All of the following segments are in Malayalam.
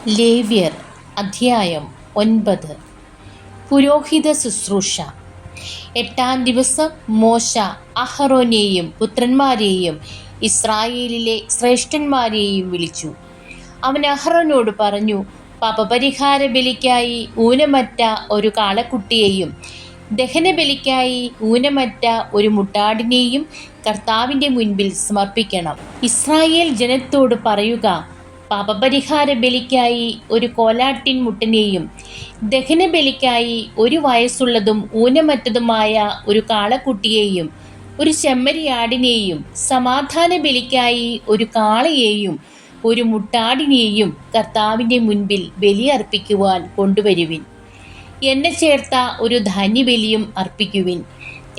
ലേവ്യർ അധ്യായം 9. പുരോഹിത ശുശ്രൂഷ. 8-ാം ദിവസം മോശ അഹറോനെയും പുത്രന്മാരെയും ഇസ്രായേലിലെ ശ്രേഷ്ഠന്മാരെയും വിളിച്ചു. അവൻ അഹറോനോട് പറഞ്ഞു, പാപപരിഹാര ബലിക്കായി ഊനമറ്റ ഒരു കാളക്കുട്ടിയെയും ദഹനബലിക്കായി ഊനമറ്റ ഒരു മുട്ടാടിനെയും കർത്താവിൻ്റെ മുൻപിൽ സമർപ്പിക്കണം. ഇസ്രായേൽ ജനത്തോട് പറയുക, പാപപരിഹാര ബലിക്കായി ഒരു കോലാട്ടിൻ മുട്ടനെയും ദഹനബലിക്കായി ഒരു വയസ്സുള്ളതും ഊനമറ്റതുമായ ഒരു കാളക്കുട്ടിയെയും ഒരു ചെമ്മരിയാടിനെയും സമാധാന ബലിക്കായി ഒരു കാളയെയും ഒരു മുട്ടാടിനെയും കർത്താവിൻ്റെ മുൻപിൽ ബലിയർപ്പിക്കുവാൻ കൊണ്ടുവരുവിൻ. എണ്ണ ചേർത്ത ഒരു ധാന്യബലിയും അർപ്പിക്കുവിൻ.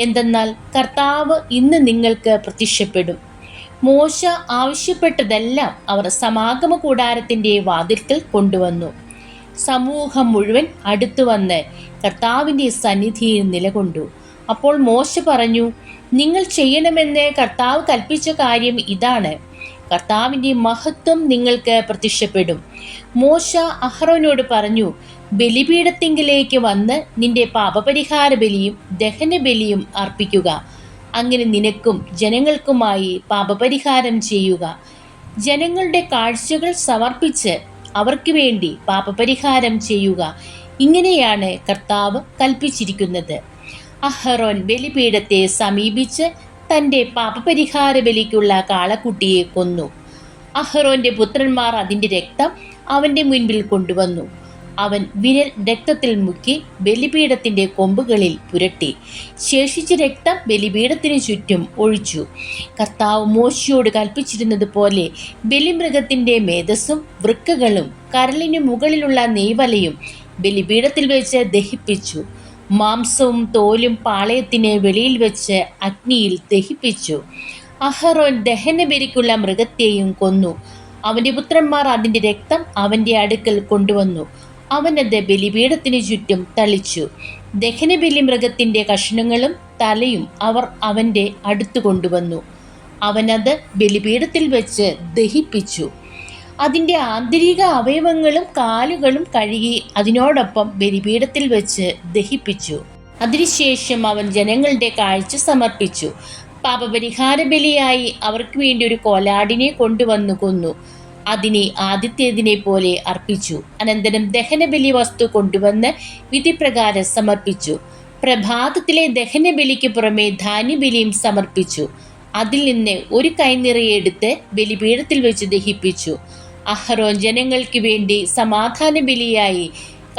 എന്തെന്നാൽ കർത്താവ് ഇന്ന് നിങ്ങൾക്ക് പ്രത്യക്ഷപ്പെടും. മോശ ആവശ്യപ്പെട്ടതെല്ലാം അവർ സമാഗമ കൂടാരത്തിൻ്റെ വാതിൽക്കൽ കൊണ്ടുവന്നു. സമൂഹം മുഴുവൻ അടുത്തു വന്ന് കർത്താവിൻ്റെ സന്നിധിയിൽ നിലകൊണ്ടു. അപ്പോൾ മോശ പറഞ്ഞു, നിങ്ങൾ ചെയ്യണമെന്ന് കർത്താവ് കൽപ്പിച്ച കാര്യം ഇതാണ്. കർത്താവിൻ്റെ മഹത്വം നിങ്ങൾക്ക് പ്രത്യക്ഷപ്പെടും. മോശ അഹ്റോനോട് പറഞ്ഞു, ബലിപീഠത്തിങ്കിലേക്ക് വന്ന് നിന്റെ പാപപരിഹാര ബലിയും ദഹനബലിയും അർപ്പിക്കുക. അങ്ങനെ നിനക്കും ജനങ്ങൾക്കുമായി പാപപരിഹാരം ചെയ്യുക. ജനങ്ങളുടെ കാഴ്ചകൾ സമർപ്പിച്ച് അവർക്ക് വേണ്ടി പാപപരിഹാരം ചെയ്യുക. ഇങ്ങനെയാണ് കർത്താവ് കൽപ്പിച്ചിരിക്കുന്നത്. അഹറോൻ ബലിപീഠത്തെ സമീപിച്ച് തൻ്റെ പാപപരിഹാര ബലിക്കുള്ള കാളക്കുട്ടിയെ കൊന്നു. അഹറോന്റെ പുത്രന്മാർ അതിൻ്റെ രക്തം അവൻ്റെ മുൻപിൽ കൊണ്ടുവന്നു. അവൻ വിരൽ രക്തത്തിൽ മുക്കി ബലിപീഠത്തിൻ്റെ കൊമ്പുകളിൽ പുരട്ടി. ശേഷിച്ച രക്തം ബലിപീഠത്തിന് ചുറ്റും ഒഴിച്ചു. കർത്താവ് മോശയോട് കൽപ്പിച്ചിരുന്നത് പോലെ ബലിമൃഗത്തിൻ്റെ മേധസ്സും വൃക്കകളും കരളിനു മുകളിലുള്ള നെയ്വലയും ബലിപീഠത്തിൽ വെച്ച് ദഹിപ്പിച്ചു. മാംസവും തോലും പാളയത്തിന് വെളിയിൽ വെച്ച് അഗ്നിയിൽ ദഹിപ്പിച്ചു. അഹറോൻ ദഹനബലിക്കുള്ള മൃഗത്തെയും കൊന്നു. അവൻ്റെ പുത്രന്മാർ അതിൻ്റെ രക്തം അവൻ്റെ അടുക്കൽ കൊണ്ടുവന്നു. അവനത് ബലിപീഠത്തിന് ചുറ്റും തളിച്ചു. ദഹനബലി മൃഗത്തിൻ്റെ കഷ്ണങ്ങളും തലയും അവർ അവൻ്റെ അടുത്ത് കൊണ്ടുവന്നു. അവനത് ബലിപീഠത്തിൽ വെച്ച് ദഹിപ്പിച്ചു. അതിൻ്റെ ആന്തരിക അവയവങ്ങളും കാലുകളും കഴുകി അതിനോടൊപ്പം ബലിപീഠത്തിൽ വെച്ച് ദഹിപ്പിച്ചു. അതിനുശേഷം അവൻ ജനങ്ങളുടെ കാഴ്ച സമർപ്പിച്ചു. പാപപരിഹാര ബലിയായി അവർക്ക് വേണ്ടി ഒരു കോലാടിനെ കൊണ്ടുവന്നു കൊന്നു. അതിനെ ആദ്യത്തേതിനെ പോലെ അർപ്പിച്ചു. അനന്തരം ദഹനബലി വസ്തു കൊണ്ടുവന്ന് വിധിപ്രകാരം സമർപ്പിച്ചു. പ്രഭാതത്തിലെ ദഹനബലിക്ക് പുറമെ ധാന്യബലിയും സമർപ്പിച്ചു. അതിൽ നിന്ന് ഒരു കൈനിറയെ എടുത്ത് ബലിപീഠത്തിൽ വെച്ച് ദഹിപ്പിച്ചു. അഹറോൻ ജനങ്ങൾക്ക് വേണ്ടി സമാധാന ബലിയായി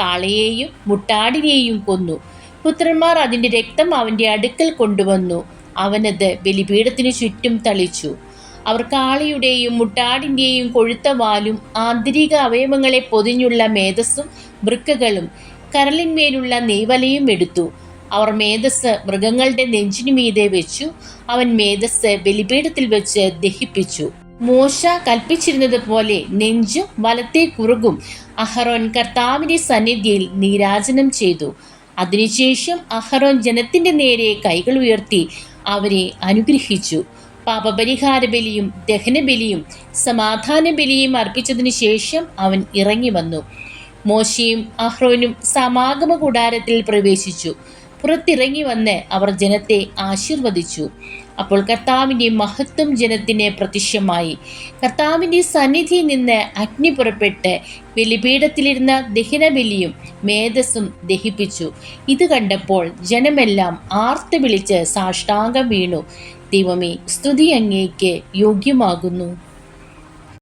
കാളയെയും മുട്ടാടിനെയും കൊന്നു. പുത്രന്മാർ അതിൻ്റെ രക്തം അവൻ്റെ അടുക്കൽ കൊണ്ടുവന്നു. അവനത് ബലിപീഠത്തിനു ചുറ്റും തളിച്ചു. അവർ കാളയുടെയും മുട്ടാടിൻ്റെയും കൊഴുത്ത വാലും ആന്തരിക അവയവങ്ങളെ പൊതിഞ്ഞുള്ള മേധസ്സും വൃക്കകളും കരളിന്മേലുള്ള നെയ്വലയും എടുത്തു. അവർ മേധസ് മൃഗങ്ങളുടെ നെഞ്ചിനു മീതെ വെച്ചു. അവൻ മേധസ് ബലിപീഠത്തിൽ വെച്ച് ദഹിപ്പിച്ചു. മോശ കൽപ്പിച്ചിരുന്നത് പോലെ നെഞ്ചും വലത്തെ കുറുകും അഹറോൻ കർത്താവിൻ്റെ സന്നിധിയിൽ നീരാജനം ചെയ്തു. അതിനുശേഷം അഹറോൻ ജനത്തിൻ്റെ നേരെ കൈകൾ ഉയർത്തി അവരെ അനുഗ്രഹിച്ചു. പാപപരിഹാര ബലിയും ദഹനബലിയും സമാധാന ബലിയും അർപ്പിച്ചതിനു ശേഷം അവൻ ഇറങ്ങി വന്നു. മോശയും അഹ്റോനും സമാഗമ കൂടാരത്തിൽ പ്രവേശിച്ചു. പുറത്തിറങ്ങി വന്ന് അവർ ജനത്തെ ആശീർവദിച്ചു. അപ്പോൾ കർത്താവിൻ്റെ മഹത്വം ജനത്തിന് പ്രത്യക്ഷമായി. കർത്താവിൻ്റെ സന്നിധിയിൽ നിന്ന് അഗ്നി പുറപ്പെട്ട് ബലിപീഠത്തിലിരുന്ന ദഹനബലിയും മേധസ്സും ദഹിപ്പിച്ചു. ഇത് കണ്ടപ്പോൾ ജനമെല്ലാം ആർത്ത് വിളിച്ച് സാഷ്ടാംഗം വീണു. ദൈവമേ, സ്തുതി അങ്ങേക്ക് യോഗ്യമാകുന്നു.